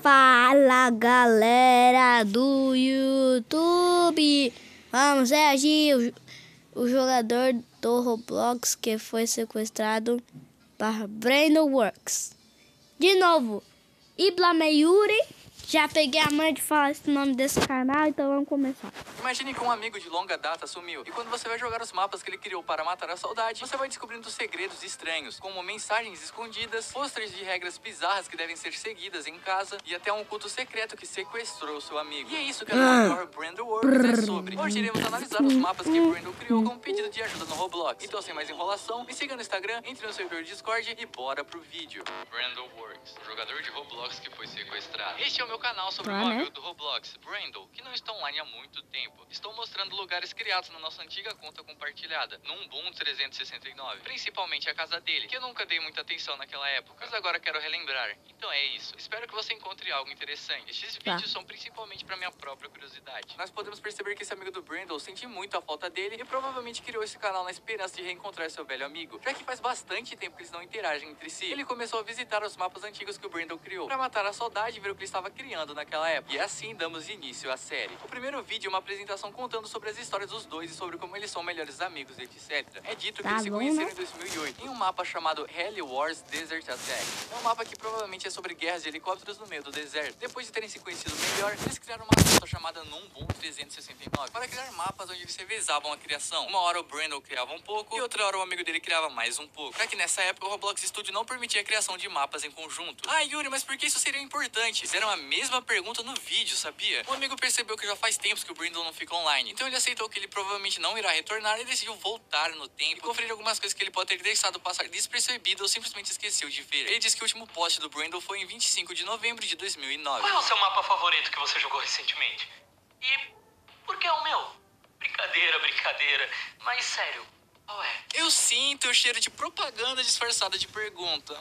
Fala galera do YouTube, vamos reagir o jogador do Roblox que foi sequestrado para Brainworks. De novo, Iblameyuri. Já peguei a mãe de falar esse nome desse canal, então vamos começar. Imagine que um amigo de longa data sumiu, e quando você vai jogar os mapas que ele criou para matar a saudade, você vai descobrindo segredos estranhos, como mensagens escondidas, pôsteres de regras bizarras que devem ser seguidas em casa, e até um culto secreto que sequestrou seu amigo. E é isso que a maior Brainworks é sobre. Hoje iremos analisar os mapas que Brandon criou como pedido de ajuda no Roblox. Então, sem mais enrolação, me siga no Instagram, entre no servidor Discord e bora pro vídeo. Brainworks, o jogador de Roblox que foi sequestrado. Este é o meu canal sobre um amigo do Roblox, Brandon, que não está online há muito tempo. Estou mostrando lugares criados na nossa antiga conta compartilhada, no Ubuntu 369, principalmente a casa dele, que eu nunca dei muita atenção naquela época, mas agora quero relembrar. Então é isso, espero que você encontre algo interessante. Estes vídeos são principalmente para minha própria curiosidade. Nós podemos perceber que esse amigo do Brandon sente muito a falta dele e provavelmente criou esse canal na esperança de reencontrar seu velho amigo, já que faz bastante tempo que eles não interagem entre si. Ele começou a visitar os mapas antigos que o Brandon criou, para matar a saudade e ver o que ele estava criando naquela época. E assim damos início à série. O primeiro vídeo é uma apresentação contando sobre as histórias dos dois e sobre como eles são melhores amigos, etc. É dito que eles se conheceram em 2008 em um mapa chamado Heli Wars Desert Attack. É um mapa que provavelmente é sobre guerras de helicópteros no meio do deserto. Depois de terem se conhecido melhor, eles criaram uma conta chamada Ubuntu 369 para criar mapas onde eles revezavam a criação. Uma hora o Brandon criava um pouco e outra hora o amigo dele criava mais um pouco. Já que nessa época o Roblox Studio não permitia a criação de mapas em conjunto. Ah, Yuri, mas por que isso seria importante? Fizeram a mesma pergunta no vídeo, sabia? O amigo percebeu que já faz tempos que o Brandon não fica online, então ele aceitou que ele provavelmente não irá retornar e decidiu voltar no tempo e conferir algumas coisas que ele pode ter deixado passar despercebido ou simplesmente esqueceu de ver. Ele disse que o último post do Brandon foi em 25 de novembro de 2009. Qual é o seu mapa favorito que você jogou recentemente? E por que é o meu? Brincadeira, mas sério, qual é? Eu sinto o cheiro de propaganda disfarçada de pergunta.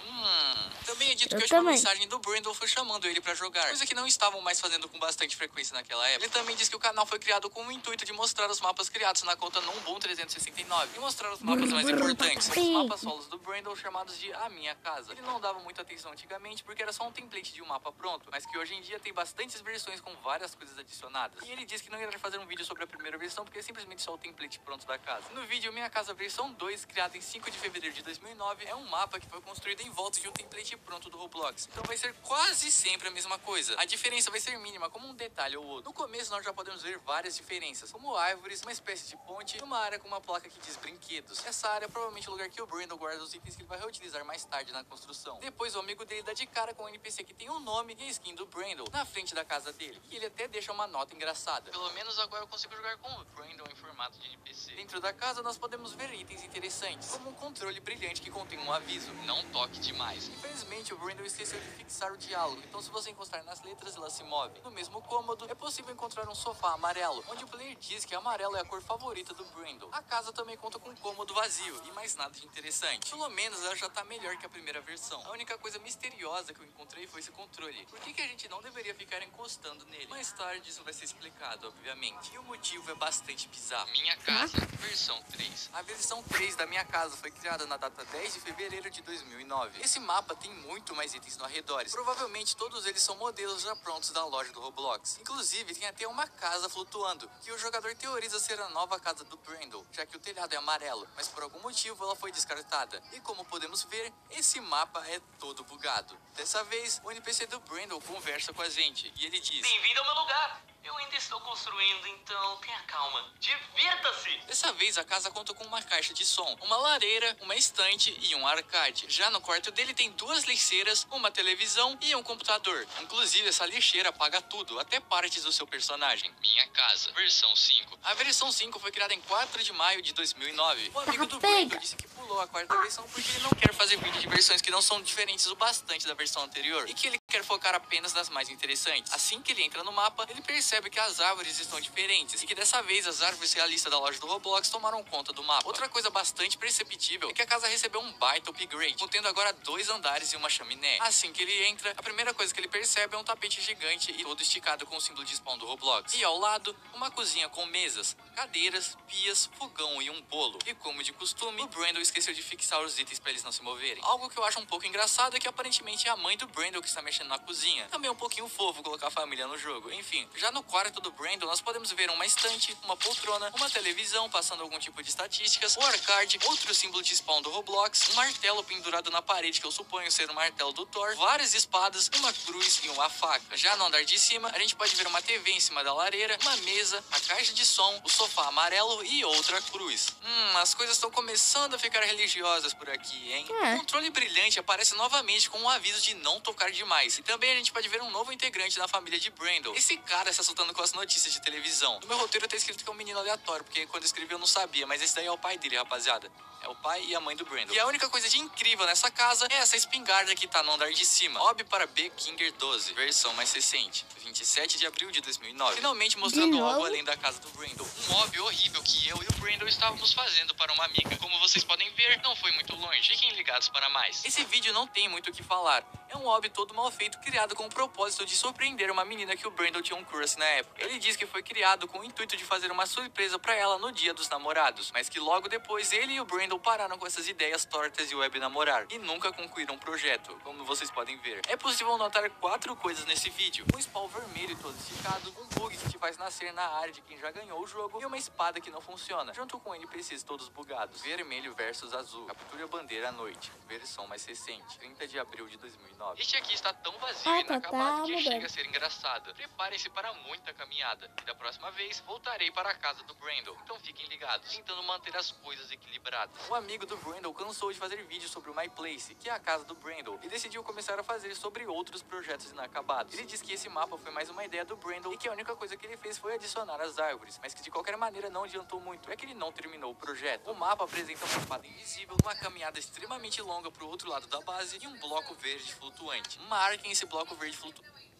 Também é dito que a última mensagem do Brandon foi chamando ele pra jogar, coisa que não estavam mais fazendo com bastante frequência naquela época. Ele também disse que o canal foi criado com o intuito de mostrar os mapas criados na conta Ubuntu 369 e mostrar os mapas mais importantes, os mapas solos do Brandon chamados de A Minha Casa. Ele não dava muita atenção antigamente porque era só um template de um mapa pronto, mas que hoje em dia tem bastantes versões com várias coisas adicionadas. E ele disse que não irá fazer um vídeo sobre a primeira versão porque é simplesmente só o template pronto da casa. No vídeo Minha Casa versão 2, criado em 5 de fevereiro de 2009, é um mapa que foi construído em volta de um template pronto do Roblox. Então vai ser quase sempre a mesma coisa. A diferença vai ser mínima, como um detalhe ou outro. No começo nós já podemos ver várias diferenças, como árvores, uma espécie de ponte e uma área com uma placa que diz brinquedos. Essa área é provavelmente o lugar que o Brandon guarda os itens que ele vai reutilizar mais tarde na construção. Depois o amigo dele dá de cara com um NPC que tem um nome e a skin do Brandon na frente da casa dele. E ele até deixa uma nota engraçada. Pelo menos agora eu consigo jogar com o Brandon em formato de NPC. Dentro da casa nós podemos ver itens interessantes, como um controle brilhante que contém um aviso: não toque demais. Infelizmente o Brandon esqueceu de fixar o diálogo, então se você encostar nas letras ela se move. No mesmo cômodo é possível encontrar um sofá amarelo, onde o player diz que amarelo é a cor favorita do Brandon. A casa também conta com um cômodo vazio e mais nada de interessante. Pelo menos ela já tá melhor que a primeira versão. A única coisa misteriosa que eu encontrei foi esse controle. Por que a gente não deveria ficar encostando nele? Mais tarde isso vai ser explicado, obviamente. E o motivo é bastante bizarro. Minha Casa, versão 3. A versão 3 da Minha Casa foi criada na data 10 de fevereiro de 2009. Esse mapa tem muito mais itens no arredores. Provavelmente todos eles são modelos já prontos da loja do Roblox. Inclusive tem até uma casa flutuando, que o jogador teoriza ser a nova casa do Brandon, já que o telhado é amarelo, mas por algum motivo ela foi descartada. E como podemos ver, esse mapa é todo bugado. Dessa vez, o NPC do Brandon conversa com a gente e ele diz: bem-vindo ao meu lugar! Eu ainda estou construindo, então tenha calma. Divirta-se! Dessa vez a casa conta com uma caixa de som, uma lareira, uma estante e um arcade. Já no quarto dele tem duas lixeiras, uma televisão e um computador. Inclusive essa lixeira apaga tudo, até partes do seu personagem. Minha Casa, versão 5. A versão 5 foi criada em 4 de maio de 2009. O amigo do Brandon disse que pulou a quarta versão porque ele não quer fazer vídeo de versões que não são diferentes o bastante da versão anterior e que ele quer focar apenas nas mais interessantes. Assim que ele entra no mapa, ele percebe percebe que as árvores estão diferentes e que dessa vez as árvores realistas da loja do Roblox tomaram conta do mapa. Outra coisa bastante perceptível é que a casa recebeu um baita upgrade, contendo agora 2 andares e uma chaminé. Assim que ele entra, a primeira coisa que ele percebe é um tapete gigante e todo esticado com o símbolo de spawn do Roblox. E ao lado, uma cozinha com mesas, cadeiras, pias, fogão e um bolo. E como de costume, o Brandon esqueceu de fixar os itens para eles não se moverem. Algo que eu acho um pouco engraçado é que aparentemente é a mãe do Brandon que está mexendo na cozinha. Também é um pouquinho fofo colocar a família no jogo. Enfim, já no quarto do Brandon, nós podemos ver uma estante, uma poltrona, uma televisão passando algum tipo de estatísticas, o arcade, outro símbolo de spawn do Roblox, um martelo pendurado na parede que eu suponho ser o martelo do Thor, várias espadas, uma cruz e uma faca. Já no andar de cima, a gente pode ver uma TV em cima da lareira, uma mesa, a caixa de som, o sofá amarelo e outra cruz. As coisas estão começando a ficar religiosas por aqui, hein? O controle brilhante aparece novamente com um aviso de não tocar demais. E também a gente pode ver um novo integrante da família de Brandon. Esse cara se assustando com as notícias de televisão. No meu roteiro tá escrito que é um menino aleatório, porque quando eu escrevi eu não sabia, mas esse daí é o pai dele, rapaziada. É o pai e a mãe do Brandon. E a única coisa de incrível nessa casa é essa espingarda que tá no andar de cima. Ob para B Kinger 12, versão mais recente, 27 de abril de 2009. Finalmente mostrando algo além da casa do Brandon. Um mob horrível que eu e o Brandon estávamos fazendo para uma amiga. Como vocês podem ver, não foi muito longe. Fiquem ligados para mais. Esse vídeo não tem muito o que falar. É um mob todo mal feito, criado com o propósito de surpreender uma menina que o Brandon tinha um crush na época. Ele diz que foi criado com o intuito de fazer uma surpresa para ela no dia dos namorados, mas que logo depois ele e o Brandon pararam com essas ideias tortas e web namorar, e nunca concluíram o projeto, como vocês podem ver. É possível notar 4 coisas nesse vídeo: um spawn vermelho todo esticado, um bug que te faz nascer na área de quem já ganhou o jogo, e uma espada que não funciona, junto com NPCs todos bugados. Vermelho versus azul. Capture a bandeira à noite, versão mais recente, 30 de abril de 2009. Este aqui está tão vazio e inacabado que chega a ser engraçado. Preparem-se para muita caminhada, e da próxima vez voltarei para a casa do Brandon, então fiquem ligados, tentando manter as coisas equilibradas. Um amigo do Brandon cansou de fazer vídeos sobre o My Place, que é a casa do Brandon, e decidiu começar a fazer sobre outros projetos inacabados. Ele diz que esse mapa foi mais uma ideia do Brandon e que a única coisa que ele fez foi adicionar as árvores, mas que de qualquer maneira não adiantou muito, é que ele não terminou o projeto. O mapa apresenta uma espada invisível, uma caminhada extremamente longa para o outro lado da base e um bloco verde flutuante. Marquem esse bloco verde flutuante.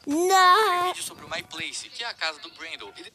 Não! Vídeo sobre o My Place, que é a casa do Brandon. Ele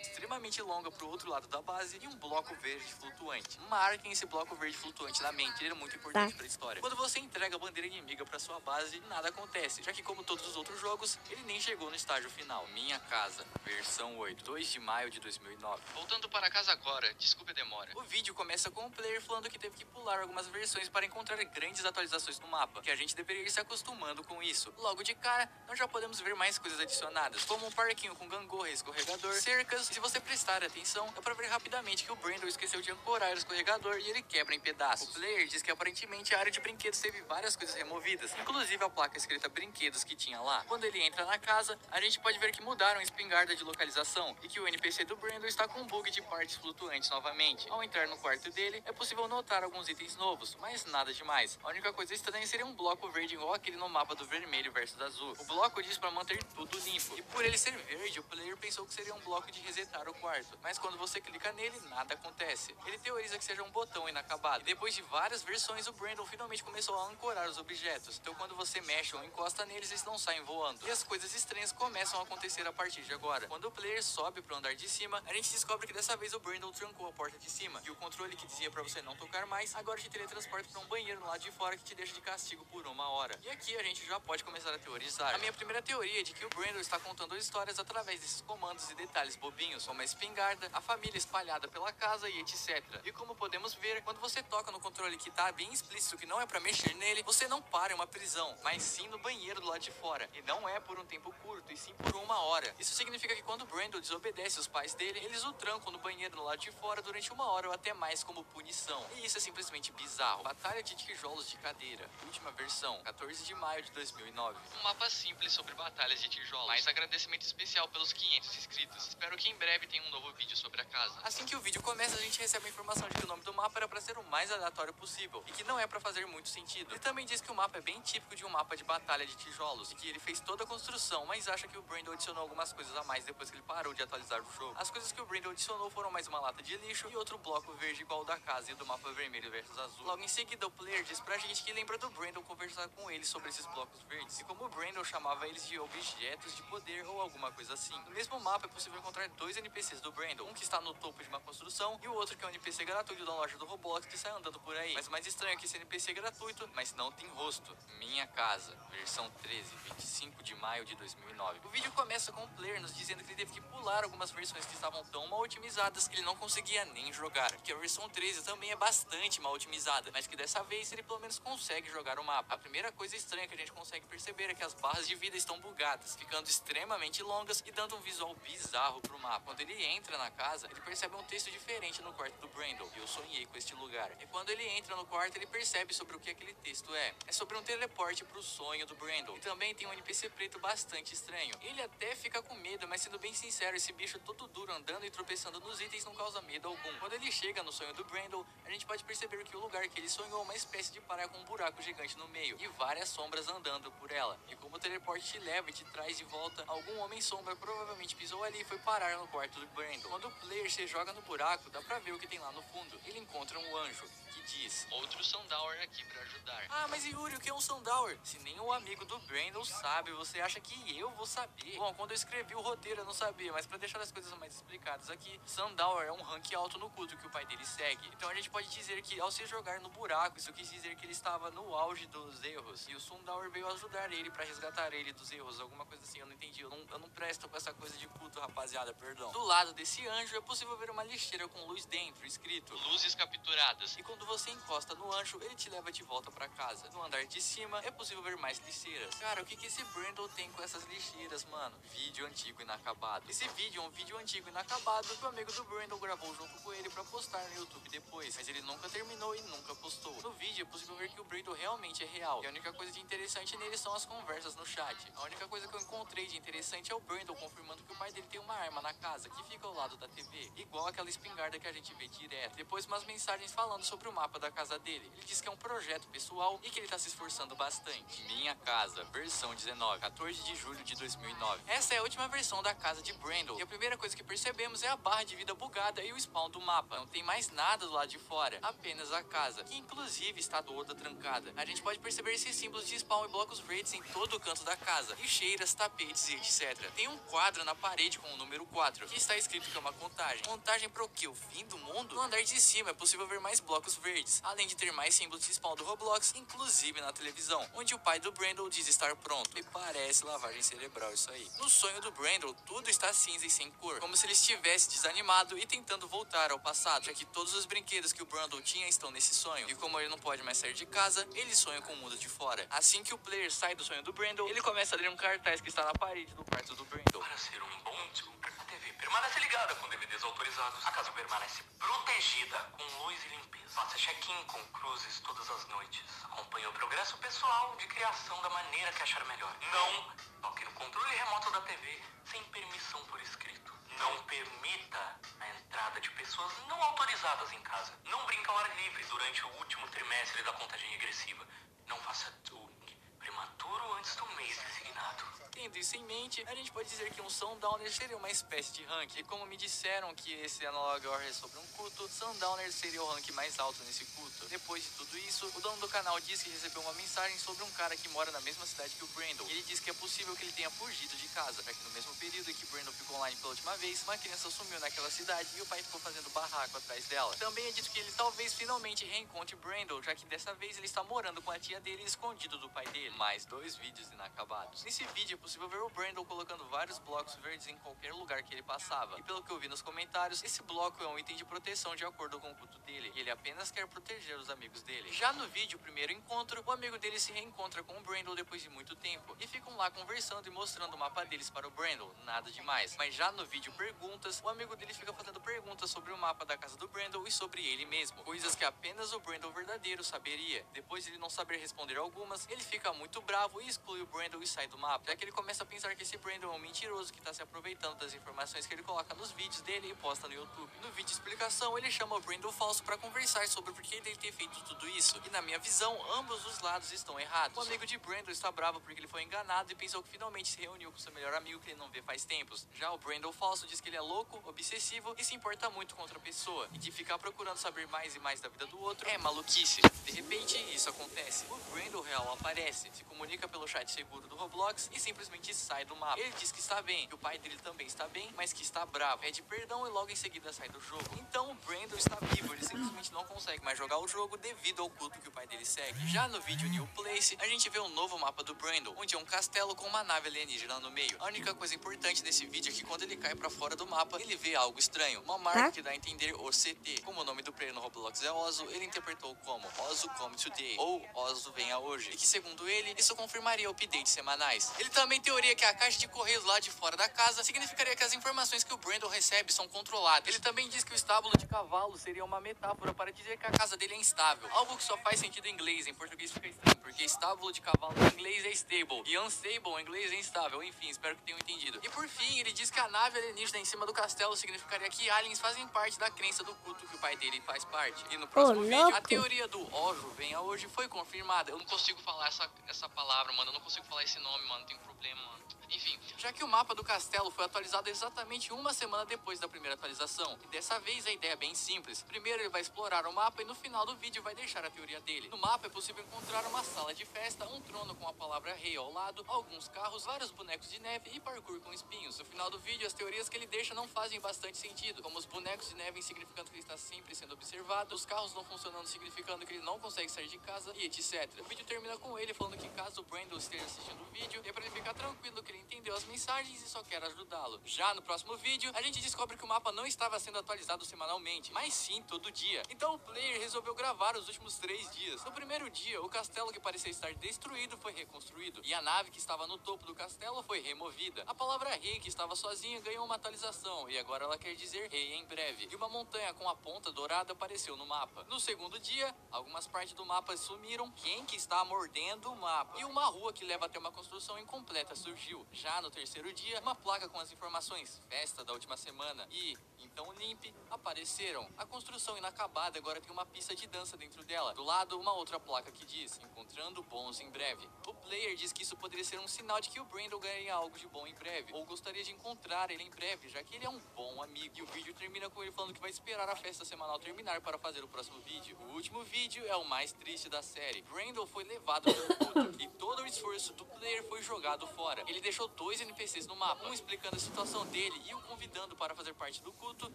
extremamente longa pro outro lado da base e um bloco verde flutuante. Marquem esse bloco verde flutuante na mente, ele é muito importante pra história. Quando você entrega a bandeira inimiga pra sua base, nada acontece, já que como todos os outros jogos, ele nem chegou no estágio final. Minha Casa, versão 8, 2 de maio de 2009. Voltando para casa agora, desculpe a demora. O vídeo começa com o player falando que teve que pular algumas versões para encontrar grandes atualizações no mapa, que a gente deveria ir se acostumando com isso. Logo de cara, nós já podemos ver mais coisas adicionadas, como um parquinho com gangorra e escorregador, cercas. Se você prestar atenção, dá pra ver rapidamente que o Brandon esqueceu de ancorar o escorregador e ele quebra em pedaços. O player diz que aparentemente a área de brinquedos teve várias coisas removidas, inclusive a placa escrita brinquedos que tinha lá. Quando ele entra na casa, a gente pode ver que mudaram a espingarda de localização e que o NPC do Brandon está com um bug de partes flutuantes novamente. Ao entrar no quarto dele, é possível notar alguns itens novos, mas nada demais. A única coisa estranha seria um bloco verde igual aquele no mapa do vermelho versus azul. O bloco diz para manter tudo limpo, e por ele ser verde, o player pensou que seria um bloco de resetar o quarto, mas quando você clica nele, nada acontece. Ele teoriza que seja um botão inacabado. E depois de várias versões, o Brandon finalmente começou a ancorar os objetos, então quando você mexe ou encosta neles, eles não saem voando. E as coisas estranhas começam a acontecer a partir de agora. Quando o player sobe pro andar de cima, a gente descobre que dessa vez o Brandon trancou a porta de cima, e o controle que dizia pra você não tocar mais, agora te teletransporta pra um banheiro no lado de fora que te deixa de castigo por 1 hora. E aqui a gente já pode começar a teorizar. A minha primeira teoria é de que o Brandon está contando histórias através desses comandos e detalhes bobinhos, como a espingarda, a família espalhada pela casa e etc. E como podemos ver, quando você toca no controle que tá bem explícito que não é pra mexer nele, você não para em uma prisão, mas sim no banheiro do lado de fora. E não é por um tempo curto, e sim por 1 hora. Isso significa que quando o Brandon desobedece os pais dele, eles o trancam no banheiro no lado de fora durante 1 hora ou até mais como punição. E isso é simplesmente bizarro. Batalha de tijolos de cadeira, última versão, 14 de maio de 2009. Um mapa simples sobre batalhas de tijolos, mas agradecimento especial pelos 500 inscritos. Espero que em breve web tem um novo vídeo sobre a casa. Assim que o vídeo começa, a gente recebe a informação de que o nome do mapa era pra ser o mais aleatório possível e que não é pra fazer muito sentido. Ele também diz que o mapa é bem típico de um mapa de batalha de tijolos e que ele fez toda a construção, mas acha que o Brandon adicionou algumas coisas a mais depois que ele parou de atualizar o jogo. As coisas que o Brandon adicionou foram mais uma lata de lixo e outro bloco verde igual ao da casa e do mapa vermelho versus azul. Logo em seguida, o player diz pra gente que lembra do Brandon conversar com ele sobre esses blocos verdes e como o Brandon chamava eles de objetos de poder ou alguma coisa assim. No mesmo mapa é possível encontrar dois NPCs do Brandon, um que está no topo de uma construção e o outro que é um NPC gratuito da loja do Roblox que sai andando por aí. Mas o mais estranho é que esse NPC é gratuito, mas não tem rosto. Minha Casa, versão 13, 25 de maio de 2009. O vídeo começa com o player nos dizendo que ele teve que pular algumas versões que estavam tão mal otimizadas que ele não conseguia nem jogar. Que a versão 13 também é bastante mal otimizada, mas que dessa vez ele pelo menos consegue jogar o mapa. A primeira coisa estranha que a gente consegue perceber é que as barras de vida estão bugadas, ficando extremamente longas e dando um visual bizarro pro mapa. Quando ele entra na casa, ele percebe um texto diferente no quarto do Brandon, e eu sonhei com este lugar. E quando ele entra no quarto, ele percebe sobre o que aquele texto é. É sobre um teleporte pro sonho do Brandon. E também tem um NPC preto bastante estranho. Ele até fica com medo, mas sendo bem sincero, esse bicho todo duro andando e tropeçando nos itens não causa medo algum. Quando ele chega no sonho do Brandon, a gente pode perceber que o lugar que ele sonhou é uma espécie de praia com um buraco gigante no meio e várias sombras andando por ela. E como o teleporte te leva e te traz de volta, algum homem sombra provavelmente pisou ali e foi parar no quarto do Brandon. Quando o player se joga no buraco, dá pra ver o que tem lá no fundo. Ele encontra um anjo que diz: outro Sundower aqui pra ajudar. Ah, mas Yuri, o que é um Sundower? Se nem o amigo do Brandon sabe, você acha que eu vou saber? Bom, quando eu escrevi o roteiro eu não sabia, mas pra deixar as coisas mais explicadas aqui, Sundower é um rank alto no culto que o pai dele segue. Então a gente pode dizer que ao se jogar no buraco, isso quis dizer que ele estava no auge dos erros. E o Sundower veio ajudar ele pra resgatar ele dos erros, alguma coisa assim, eu não entendi. Eu não presto com essa coisa de culto, rapaziada, perdão. Do lado desse anjo é possível ver uma lixeira com luz dentro, escrito luzes capturadas. E quando você encosta no anjo, ele te leva de volta pra casa. No andar de cima é possível ver mais lixeiras. Cara, o que esse Brandon tem com essas lixeiras, mano? Vídeo antigo inacabado. Esse vídeo é um vídeo antigo inacabado que o amigo do Brandon gravou junto com ele pra postar no YouTube depois, mas ele nunca terminou e nunca postou. No vídeo é possível ver que o Brandon realmente é real, e a única coisa de interessante nele são as conversas no chat. A única coisa que eu encontrei de interessante é o Brandon confirmando que o pai dele tem uma arma na casa, que fica ao lado da TV, igual aquela espingarda que a gente vê direto. Depois umas mensagens falando sobre o mapa da casa dele. Ele diz que é um projeto pessoal e que ele tá se esforçando bastante. Minha Casa, versão 19, 14 de julho de 2009. Essa é a última versão da casa de Brandon, e a primeira coisa que percebemos é a barra de vida bugada e o spawn do mapa. Não tem mais nada do lado de fora, apenas a casa, que inclusive está toda trancada. A gente pode perceber esses símbolos de spawn e blocos verdes em todo o canto da casa, lixeiras, tapetes e etc. Tem um quadro na parede com o número 4, que está escrito que é uma contagem. Contagem pro quê? O fim do mundo? No andar de cima é possível ver mais blocos verdes, além de ter mais símbolos de spawn do Roblox, inclusive na televisão, onde o pai do Brandon diz estar pronto. E parece lavagem cerebral isso aí. No sonho do Brandon, tudo está cinza e sem cor, como se ele estivesse desanimado e tentando voltar ao passado, já que todos os brinquedos que o Brandon tinha estão nesse sonho. E como ele não pode mais sair de casa, ele sonha com o mundo de fora. Assim que o player sai do sonho do Brandon, ele começa a ler um cartaz que está na parede do quarto do Brandon. Para ser um bom youtuber, a TV permanece ligada com DVDs autorizados. A casa permanece protegida com luz e limpeza. Faça check-in com cruzes todas as noites. Acompanhe o progresso pessoal de criação da maneira que achar melhor. Não toque no controle remoto da TV sem permissão por escrito. Não permita a entrada de pessoas não autorizadas em casa. Não brinque ao ar livre durante o último trimestre da contagem regressiva. Não faça tuning prematuro antes do mês designado. Tendo isso em mente, a gente pode dizer que um Sundowner seria uma espécie de rank. E como me disseram que esse Analog Horror é sobre um culto, Sundowner seria o rank mais alto nesse culto. Depois de tudo isso, o dono do canal diz que recebeu uma mensagem sobre um cara que mora na mesma cidade que o Brandon. E ele diz que é possível que ele tenha fugido de casa, já que no mesmo período em que Brandon ficou online pela última vez, uma criança sumiu naquela cidade e o pai ficou fazendo barraco atrás dela. Também é dito que ele talvez finalmente reencontre Brandon, já que dessa vez ele está morando com a tia dele escondido do pai dele. Mais 2 vídeos inacabados. Nesse vídeo é possível ver o Brandon colocando vários blocos verdes em qualquer lugar que ele passava. E pelo que eu vi nos comentários, esse bloco é um item de proteção de acordo com o culto dele. E ele apenas quer proteger os amigos dele. Já no vídeo, o primeiro encontro, o amigo dele se reencontra com o Brandon depois de muito tempo. E ficam estão lá conversando e mostrando o mapa deles para o Brandon, nada demais. Mas já no vídeo perguntas, o amigo dele fica fazendo perguntas sobre o mapa da casa do Brandon e sobre ele mesmo, coisas que apenas o Brandon verdadeiro saberia. Depois de ele não saber responder algumas, ele fica muito bravo e exclui o Brandon e sai do mapa, já que ele começa a pensar que esse Brandon é um mentiroso que tá se aproveitando das informações que ele coloca nos vídeos dele e posta no YouTube. No vídeo de explicação, ele chama o Brandon falso para conversar sobre por que ele ter feito tudo isso, e na minha visão, ambos os lados estão errados. O amigo de Brandon está bravo porque ele foi enganado e pensou que finalmente se reuniu com seu melhor amigo que ele não vê faz tempos. Já o Brandon falso diz que ele é louco, obsessivo e se importa muito com outra pessoa, e que ficar procurando saber mais e mais da vida do outro é maluquice. De repente, isso acontece. O Brandon real aparece, se comunica pelo chat seguro do Roblox e simplesmente sai do mapa. Ele diz que está bem, que o pai dele também está bem, mas que está bravo, pede perdão e logo em seguida sai do jogo. Então o Brandon está vivo, ele simplesmente não consegue mais jogar o jogo devido ao culto que o pai dele segue. Já no vídeo New Place, a gente vê um novo mapa do Brandon, onde é um castelo com uma nave alienígena no meio. A única coisa importante desse vídeo é que quando ele cai pra fora do mapa, ele vê algo estranho, uma marca que dá a entender OCT. Como o nome do player no Roblox é Ozo, ele interpretou como Ozo Come Today, ou Ozo Venha Hoje, e que segundo ele, isso confirmaria updates semanais. Ele também teoria que a caixa de correios lá de fora da casa significaria que as informações que o Brandon recebe são controladas. Ele também diz que o estábulo de cavalo seria uma metáfora para dizer que a casa dele é instável, algo que só faz sentido em inglês, em português fica estranho, porque estábulo de cavalo em inglês é stable, e unstable em inglês é instável, enfim, espero que tenham entendido. E por fim, ele diz que a nave alienígena em cima do castelo significaria que aliens fazem parte da crença do culto que o pai dele faz parte. E no próximo vídeo, a teoria do Ojo Venha Hoje foi confirmada. Eu não consigo falar essa palavra, mano, eu não consigo falar esse nome, mano, tem problema, mano. Enfim, já que o mapa do castelo foi atualizado exatamente uma semana depois da primeira atualização, e dessa vez a ideia é bem simples. Primeiro ele vai explorar o mapa e no final do vídeo vai deixar a teoria dele. No mapa é possível encontrar uma sala de festa, um trono com a palavra rei ao lado, alguns carros, vários bonecos de neve e parkour com espinhos. No final do vídeo, as teorias que ele deixa não fazem bastante sentido, como os bonecos de neve significando que ele está sempre sendo observado, os carros não funcionando significando que ele não consegue sair de casa e etc. O vídeo termina com ele falando que caso o Brandon esteja assistindo o vídeo, é pra ele ficar tranquilo que ele entendeu as mensagens e só quer ajudá-lo. Já no próximo vídeo, a gente descobre que o mapa não estava sendo atualizado semanalmente, mas sim todo dia. Então o player resolveu gravar os últimos 3 dias. No primeiro dia, o castelo que parecia estar destruído foi reconstruído, e a nave que estava no topo do castelo foi removida. A palavra rei, que estava sozinha, ganhou uma atualização, e agora ela quer dizer rei em breve. E uma montanha com a ponta dourada apareceu no mapa. No segundo dia, algumas partes do mapa sumiram. Quem que está mordendo o mapa? E uma rua que leva até uma construção incompleta surgiu. Já no terceiro dia, uma placa com as informações festa da última semana e então limpe apareceram. A construção inacabada agora tem uma pista de dança dentro dela. Do lado, uma outra placa que diz encontrando bons em breve. O player diz que isso poderia ser um sinal de que o Brandon ganharia algo de bom em breve, ou gostaria de encontrar ele em breve, já que ele é um bom amigo. E o vídeo termina com ele falando que vai esperar a festa semanal terminar para fazer o próximo vídeo. O último vídeo é o mais triste da série. Brandon foi levado pelo culto e todo o esforço do player foi jogado fora. Ele deixou 2 NPCs no mapa, um explicando a situação dele e o convidando para fazer parte do culto,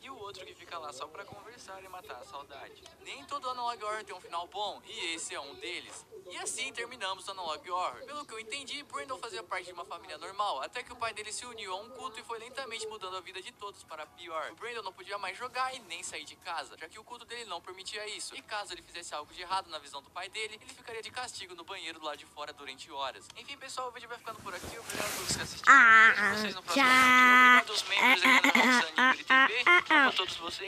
e o outro que fica lá só pra conversar e matar a saudade. Nem todo Analog Horror tem um final bom, e esse é um deles. E assim terminamos o Analog Horror. Pelo que eu entendi, Brandon fazia parte de uma família normal, até que o pai dele se uniu a um culto e foi lentamente mudando a vida de todos para pior. O Brandon não podia mais jogar e nem sair de casa, já que o culto dele não permitia isso. E caso ele fizesse algo de errado na visão do pai dele, ele ficaria de castigo no banheiro do lado de fora durante horas. Enfim, pessoal, o vídeo vai ficando por aqui. Obrigado a todos que assistiram. Vejo vocês no próximo vídeo. Obrigado aos membros aqui do nosso Anime TV. Amo todos vocês.